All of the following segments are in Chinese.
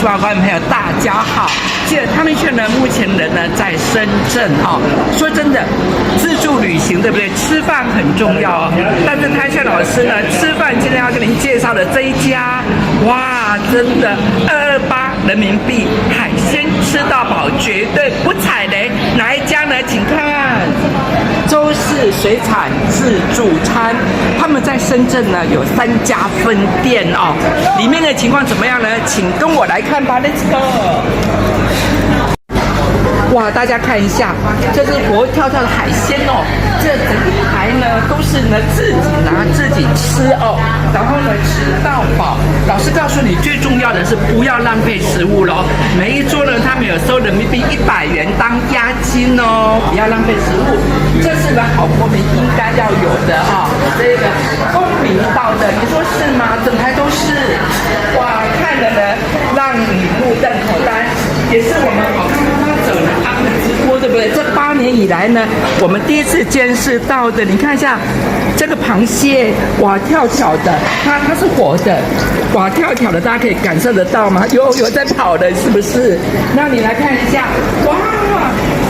希望观众朋友大家好。记得汤明轩呢，目前人呢在深圳哦。说真的，自助旅行对不对？吃饭很重要哦。但是汤轩老师呢，吃饭今天要跟您介绍的这一家，哇，真的228人民币海鲜吃到饱，绝对不踩雷。哪一家呢？请看。周氏水产自助餐，他们在深圳呢有3家分店哦，里面的情况怎么样呢？请跟我来看吧 ，Let's go。哇，大家看一下，这是活跳跳的海鲜哦，这整一排呢都是呢自己拿自己吃哦，然后呢吃到饱。老师告诉你，最重要的是不要浪费食物咯。每一桌呢，他们有收人民币100元当押金哦，不要浪费食物，这是呢好国民应该要有的哈、哦。这个公民道的，你说是吗？整排都是，哇，看了呢让你目瞪口呆，也是我们好看妈妈走呢。他们的直播对不对？这8年以来呢，我们第一次见识到的，你看一下这个螃蟹，哇，跳跳的，它是活的，哇，跳跳的，大家可以感受得到吗？有在跑的，是不是？那你来看一下，哇，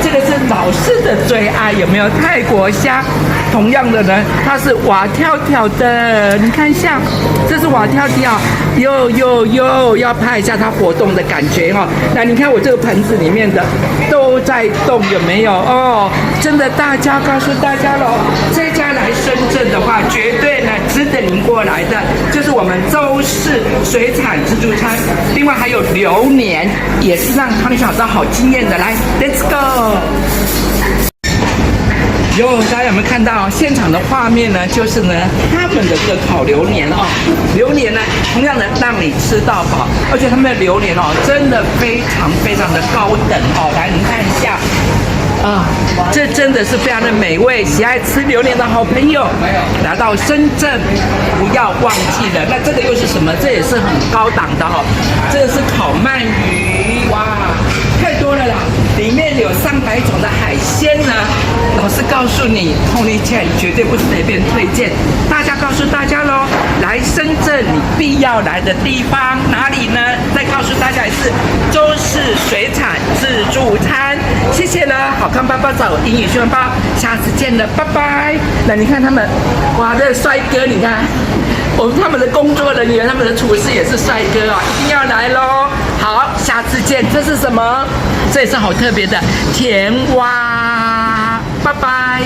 这个是老师的最爱，有没有？泰国虾，同样的呢，它是蛙跳跳的，你看一下，这是蛙跳跳，要拍一下它活动的感觉哈、哦。那你看我这个盆子里面的都在动，有没有？哦，真的，大家告诉大家喽，这家来深圳的话，绝对呢值得您过来的，就是我们周氏水产自助餐，另外还有榴莲，也是让汤明轩老师好惊艳的。来 ，Let's go。大家有没有看到现场的画面呢？就是呢，他们的这个烤榴莲哦，榴莲呢，同样的让你吃到饱，而且他们的榴莲哦，真的非常非常的高等哦。来，你看一下。啊，这真的是非常的美味，喜爱吃榴莲的好朋友来到深圳，不要忘记了。那这个又是什么？这也是很高档的哦，这个是烤鳗鱼，哇，太多了啦！里面有300种的海鲜呢。老师告诉你，Tony Chen绝对不随便推荐。大家告诉大家喽，来深圳你必要来的地方哪里呢？再告诉大家一次，周氏水产自助餐。谢谢了，好看爸爸找英语新闻报，下次见了，拜拜。那你看他们，哇，这帅哥，你看，他们的工作人员，他们的厨师也是帅哥啊，一定要来喽。好，下次见。这是什么？这也是好特别的甜蛙，拜拜。